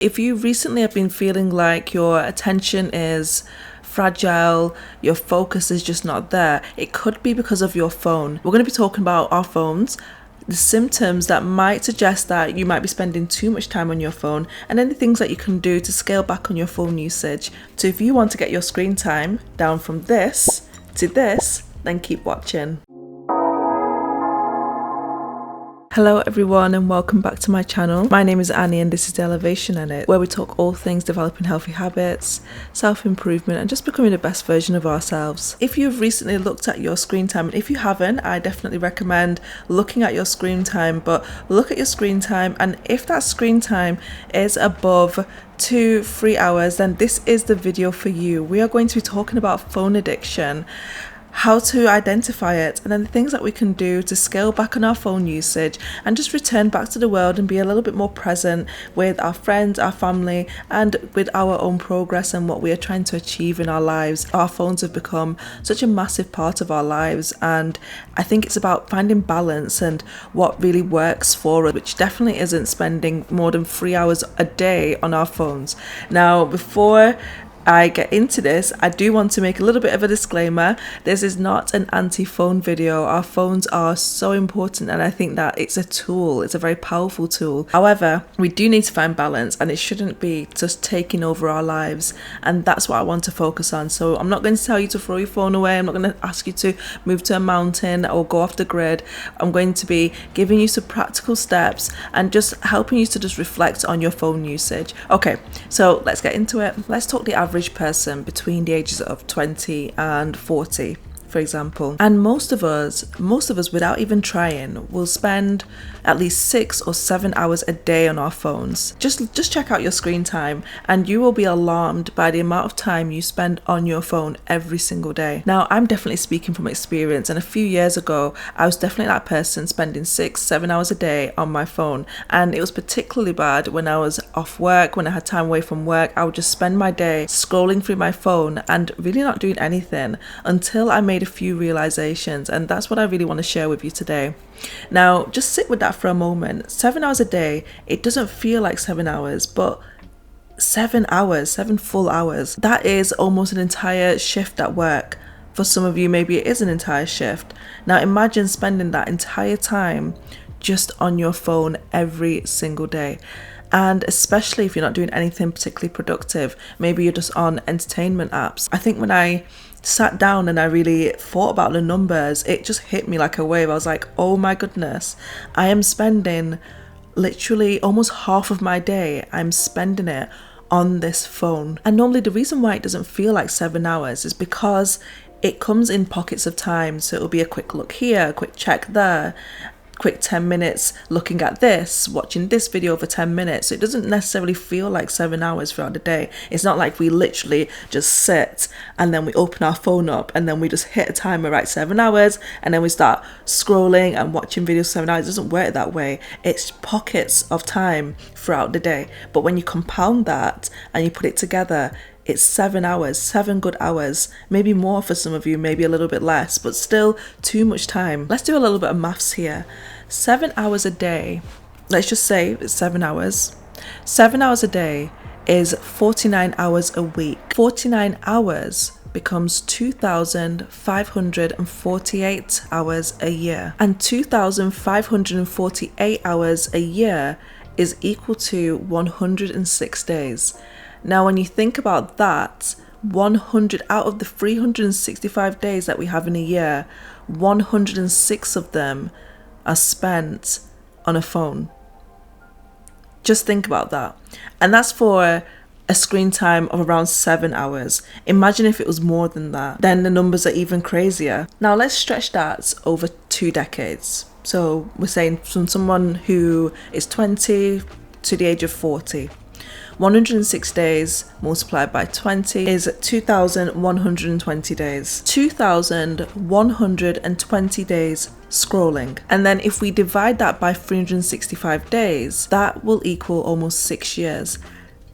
If you recently have been feeling like your attention is fragile, your focus is just not there, it could be because of your phone. We're going to be talking about our phones, the symptoms that might suggest that you might be spending too much time on your phone, and any things that you can do to scale back on your phone usage. So if you want to get your screen time down from this to this, then keep watching. Hello everyone and welcome back to my channel. My name is Annie and this is The Elevation Edit, where we talk all things developing healthy habits, self-improvement and just becoming the best version of ourselves. If you've recently looked at your screen time, and if you haven't, I definitely recommend looking at your screen time, but look at your screen time, and if that screen time is above 2-3 hours, then this is the video for you. We are going to be talking about phone addiction, how to identify it, and then the things that we can do to scale back on our phone usage and just return back to the world and be a little bit more present with our friends, our family, and with our own progress and what we are trying to achieve in our lives. Our phones have become such a massive part of our lives, and I think it's about finding balance and what really works for us, which definitely isn't spending more than 3 hours a day on our phones. Now, before I get into this, I do want to make a little bit of a disclaimer. This is not an anti-phone video. Our phones are so important, and I think that it's a tool. It's a very powerful tool. However, we do need to find balance, and it shouldn't be just taking over our lives, and that's what I want to focus on. So I'm not going to tell you to throw your phone away. I'm not going to ask you to move to a mountain or go off the grid. I'm going to be giving you some practical steps and just helping you to just reflect on your phone usage. Okay, so let's get into it. Let's talk the average person between the ages of 20 and 40, for example. And most of us without even trying will spend at least 6 or 7 hours a day on our phones. Just check out your screen time and you will be alarmed by the amount of time you spend on your phone every single day. Now, I'm definitely speaking from experience, and a few years ago I was definitely that person spending 6-7 hours a day on my phone, and it was particularly bad when I was off work. When I had time away from work, I would just spend my day scrolling through my phone and really not doing anything until I made a few realizations, and that's what I really want to share with you today. Now, just sit with that for a moment. 7 hours a day, it doesn't feel like 7 hours, but 7 hours, 7 full hours, that is almost an entire shift at work. For some of you, maybe it is an entire shift. Now imagine spending that entire time just on your phone every single day. And especially if you're not doing anything particularly productive, maybe you're just on entertainment apps. I think when I sat down and I really thought about the numbers, it just hit me like a wave. I was like, oh my goodness, I am spending literally almost half of my day, I'm spending it on this phone. And normally the reason why it doesn't feel like 7 hours is because it comes in pockets of time. So it'll be a quick look here, a quick check there, quick 10 minutes looking at this, watching this video for 10 minutes. So it doesn't necessarily feel like 7 hours throughout the day. It's not like we literally just sit and then we open our phone up and then we just hit a timer, right, 7 hours, and then we start scrolling and watching videos 7 hours. It doesn't work that way. It's pockets of time throughout the day. But when you compound that and you put it together, it's 7 hours, 7 good hours, maybe more for some of you, maybe a little bit less, but still too much time. Let's do a little bit of maths here. 7 hours a day, let's just say it's 7 hours. 7 hours a day is 49 hours a week. 49 hours becomes 2,548 hours a year. And 2,548 hours a year is equal to 106 days. Now, when you think about that, 100 out of the 365 days that we have in a year, 106 of them are spent on a phone. Just think about that. And that's for a screen time of around 7 hours. Imagine if it was more than that, then the numbers are even crazier. Now let's stretch that over 2 decades. So we're saying from someone who is 20 to the age of 40. 106 days multiplied by 20 is 2,120 days. 2,120 days scrolling. And then if we divide that by 365 days, that will equal almost 6 years.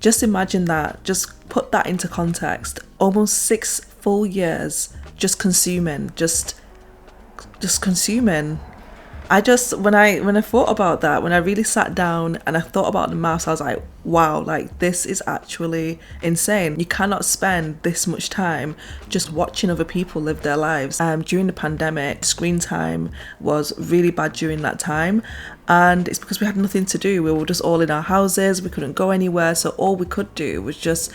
Just imagine that. Just put that into context. Almost 6 full years just consuming, just consuming I just, when I thought about that, when I really sat down and I thought about the mouse, I was like, wow, like this is actually insane. You cannot spend this much time just watching other people live their lives. During the pandemic, screen time was really bad during that time, and it's because we had nothing to do. We were just all in our houses, we couldn't go anywhere, so all we could do was just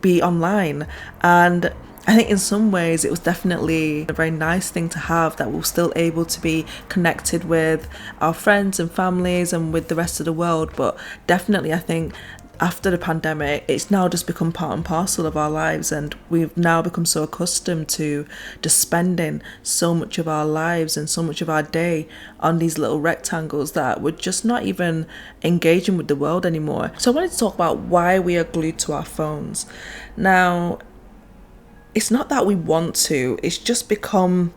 be online. And I think in some ways it was definitely a very nice thing to have, that we're still able to be connected with our friends and families and with the rest of the world. But definitely I think after the pandemic, it's now just become part and parcel of our lives, and we've now become so accustomed to just spending so much of our lives and so much of our day on these little rectangles that we're just not even engaging with the world anymore. So I wanted to talk about why we are glued to our phones. Now, it's not that we want to, it's just become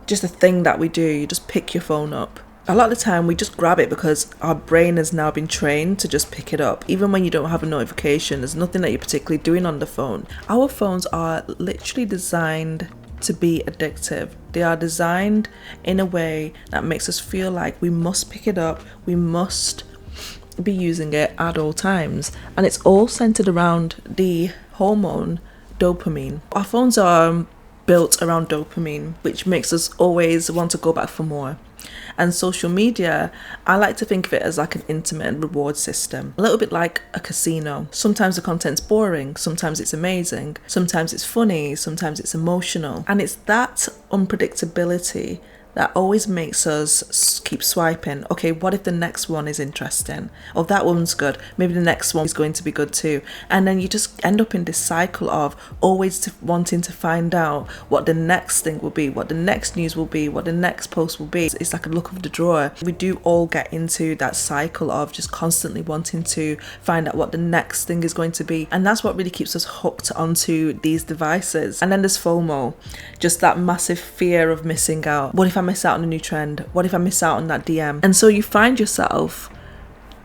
just a thing that we do. You just pick your phone up. A lot of the time we just grab it because our brain has now been trained to just pick it up. Even when you don't have a notification, there's nothing that you're particularly doing on the phone. Our phones are literally designed to be addictive. They are designed in a way that makes us feel like we must pick it up, we must be using it at all times. And it's all centered around the hormone dopamine. Our phones are built around dopamine, which makes us always want to go back for more. And social media, I like to think of it as like an intimate reward system, a little bit like a casino. Sometimes the content's boring, sometimes it's amazing, sometimes it's funny, sometimes it's emotional. And it's that unpredictability that always makes us keep swiping. Okay, what if the next one is interesting? Oh, that one's good. Maybe the next one is going to be good too. And then you just end up in this cycle of always wanting to find out what the next thing will be, what the next news will be, what the next post will be. It's like a look of the drawer. We do all get into that cycle of just constantly wanting to find out what the next thing is going to be. And that's what really keeps us hooked onto these devices. And then there's FOMO, just that massive fear of missing out. What if I miss out on a new trend? What if I miss out on that DM? And so you find yourself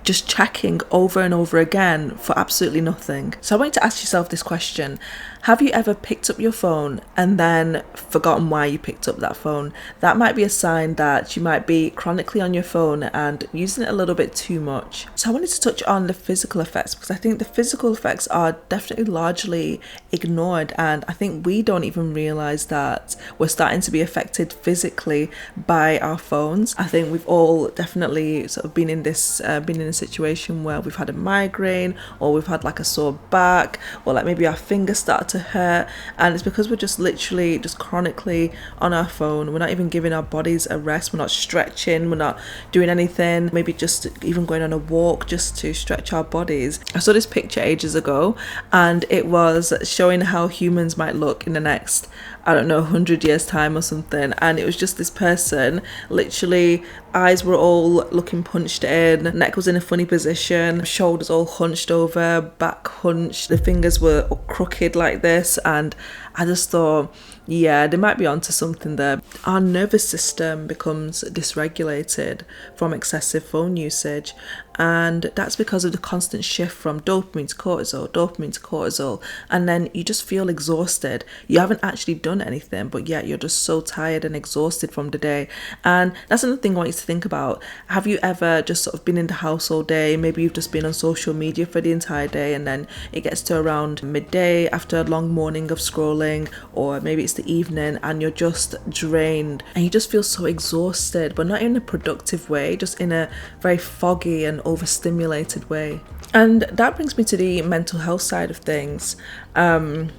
just checking over and over again for absolutely nothing. So I want you to ask yourself this question. Have you ever picked up your phone and then forgotten why you picked up that phone? That might be a sign that you might be chronically on your phone and using it a little bit too much. So I wanted to touch on the physical effects, because I think the physical effects are definitely largely ignored, and I think we don't even realize that we're starting to be affected physically by our phones. I think we've all definitely sort of been in a situation where we've had a migraine, or we've had like a sore back, or like maybe our fingers start to hurt, and it's because we're just literally just chronically on our phone. We're not even giving our bodies a rest. We're not stretching, we're not doing anything, maybe just even going on a walk just to stretch our bodies. I saw this picture ages ago, and it was showing how humans might look in the next, I don't know, 100 years time or something. And it was just this person, literally eyes were all looking punched in, neck was in a funny position, shoulders all hunched over, back hunched, the fingers were crooked like this. And I just thought, yeah, they might be onto something there. Our nervous system becomes dysregulated from excessive phone usage, and that's because of the constant shift from dopamine to cortisol, and then you just feel exhausted. You haven't actually done anything, but yet you're just so tired and exhausted from the day. And that's another thing I want you to think about. Have you ever just sort of been in the house all day? Maybe you've just been on social media for the entire day, and then it gets to around midday after a long morning of scrolling, or maybe it's the evening, and you're just drained and you just feel so exhausted, but not in a productive way, just in a very foggy and overstimulated way. And that brings me to the mental health side of things. There's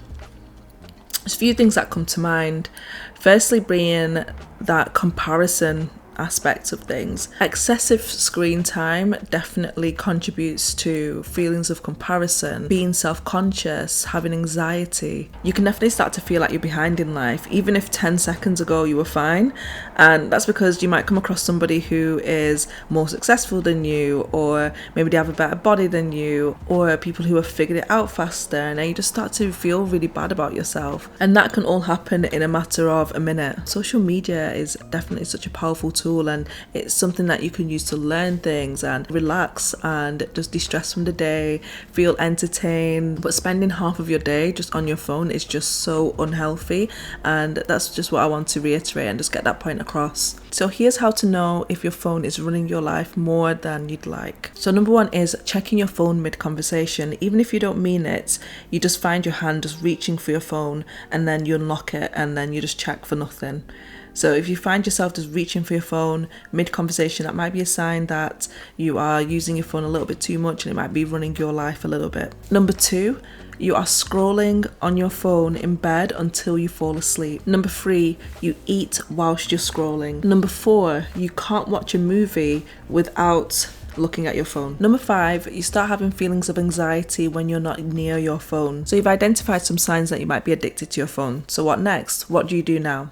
a few things that come to mind. Firstly, being that comparison aspects of things. Excessive screen time definitely contributes to feelings of comparison, being self-conscious, having anxiety. You can definitely start to feel like you're behind in life, even if 10 seconds ago you were fine. And that's because you might come across somebody who is more successful than you, or maybe they have a better body than you, or people who have figured it out faster, and then you just start to feel really bad about yourself. And that can all happen in a matter of a minute. Social media is definitely such a powerful tool tool, and it's something that you can use to learn things and relax and just de-stress from the day, feel entertained. But spending half of your day just on your phone is just so unhealthy, and that's just what I want to reiterate and just get that point across. So here's how to know if your phone is running your life more than you'd like. So number one is checking your phone mid-conversation. Even if you don't mean it, you just find your hand just reaching for your phone, and then you unlock it and then you just check for nothing. So if you find yourself just reaching for your phone mid-conversation, that might be a sign that you are using your phone a little bit too much and it might be running your life a little bit. Number two, you are scrolling on your phone in bed until you fall asleep. Number three, you eat whilst you're scrolling. Number four, you can't watch a movie without looking at your phone. Number five, you start having feelings of anxiety when you're not near your phone. So you've identified some signs that you might be addicted to your phone. So what next? What do you do now?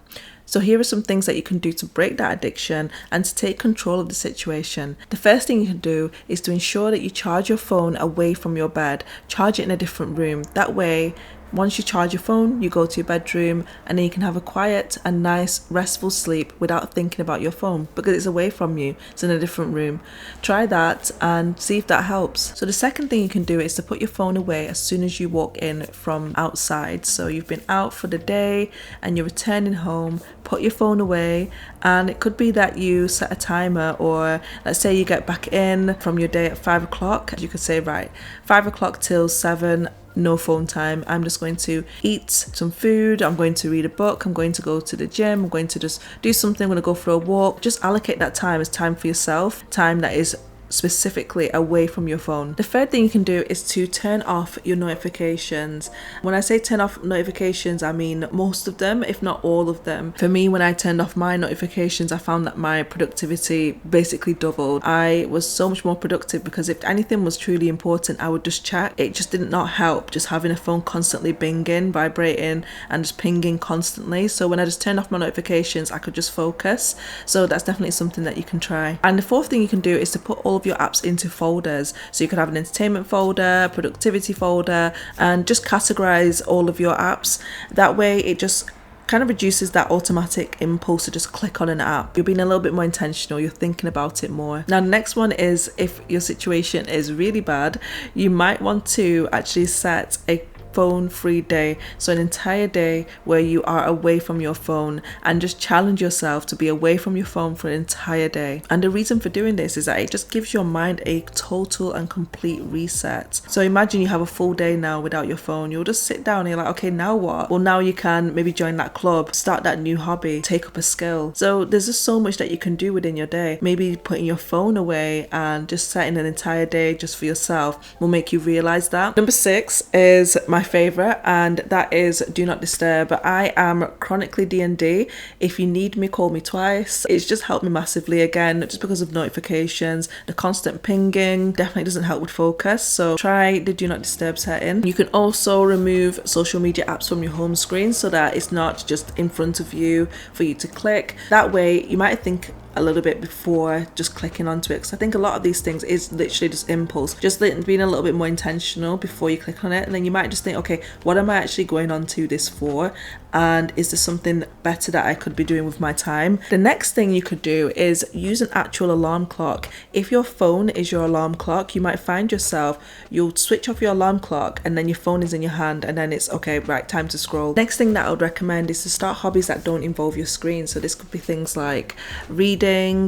So here are some things that you can do to break that addiction and to take control of the situation. The first thing you can do is to ensure that you charge your phone away from your bed. Charge it in a different room. That way, once you charge your phone, you go to your bedroom and then you can have a quiet and nice restful sleep without thinking about your phone because it's away from you. It's in a different room. Try that and see if that helps. So the second thing you can do is to put your phone away as soon as you walk in from outside. So you've been out for the day and you're returning home, put your phone away, and it could be that you set a timer, or let's say you get back in from your day at 5 o'clock. You could say, right, 5 o'clock till 7, no phone time. I'm just going to eat some food, I'm going to read a book, I'm going to go to the gym, I'm going to just do something, I'm going to go for a walk. Just allocate that time as time for yourself, time that is specifically away from your phone. The third thing you can do is to turn off your notifications. When I say turn off notifications, I mean most of them, if not all of them. For me, when I turned off my notifications, I found that my productivity basically doubled. I was so much more productive because if anything was truly important, I would just check. It just did not help just having a phone constantly binging, vibrating, and just pinging constantly. So when I just turned off my notifications, I could just focus. So that's definitely something that you can try. And the fourth thing you can do is to put all of your apps into folders. So you could have an entertainment folder, productivity folder, and just categorize all of your apps. That way it just kind of reduces that automatic impulse to just click on an app. You're being a little bit more intentional, you're thinking about it more. Now the next one is, if your situation is really bad, you might want to actually set a phone-free day, so an entire day where you are away from your phone, and just challenge yourself to be away from your phone for an entire day. And the reason for doing this is that it just gives your mind a total and complete reset. So imagine you have a full day now without your phone. You'll just sit down and you're like, okay, now what? Well, now you can maybe join that club, start that new hobby, take up a skill. So there's just so much that you can do within your day. Maybe putting your phone away and just setting an entire day just for yourself will make you realize that. Number 6 is my favorite, and that is do not disturb. I am chronically D&D. If you need me, call me twice. It's just helped me massively, again, just because of notifications. The constant pinging definitely doesn't help with focus, so try the do not disturb setting. You can also remove social media apps from your home screen so that it's not just in front of you for you to click. That way you might think a little bit before just clicking onto it, because I think a lot of these things is literally just impulse, just being a little bit more intentional before you click on it. And then you might just think, okay, what am I actually going on to this for, and is there something better that I could be doing with my time? The next thing you could do is use an actual alarm clock. If your phone is your alarm clock, you might find yourself, you'll switch off your alarm clock and then your phone is in your hand, and then it's okay, right, time to scroll. Next thing that I would recommend is to start hobbies that don't involve your screen. So this could be things like reading,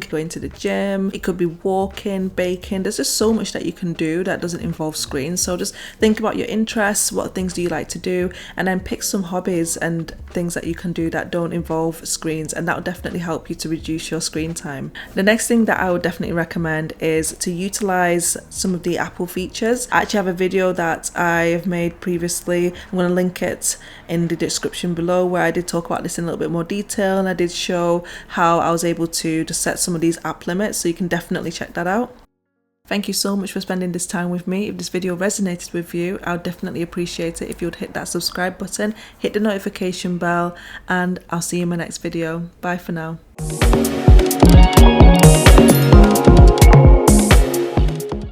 going to the gym, it could be walking, baking. There's just so much that you can do that doesn't involve screens. So just think about your interests, what things do you like to do, and then pick some hobbies and things that you can do that don't involve screens, and that will definitely help you to reduce your screen time. The next thing that I would definitely recommend is to utilize some of the Apple features. I actually have a video that I have made previously. I'm going to link it in the description below, where I did talk about this in a little bit more detail, and I did show how I was able to just set some of these app limits, so you can definitely check that out. Thank you so much for spending this time with me. If this video resonated with you, I would definitely appreciate it if you would hit that subscribe button, hit the notification bell, and I'll see you in my next video. Bye for now.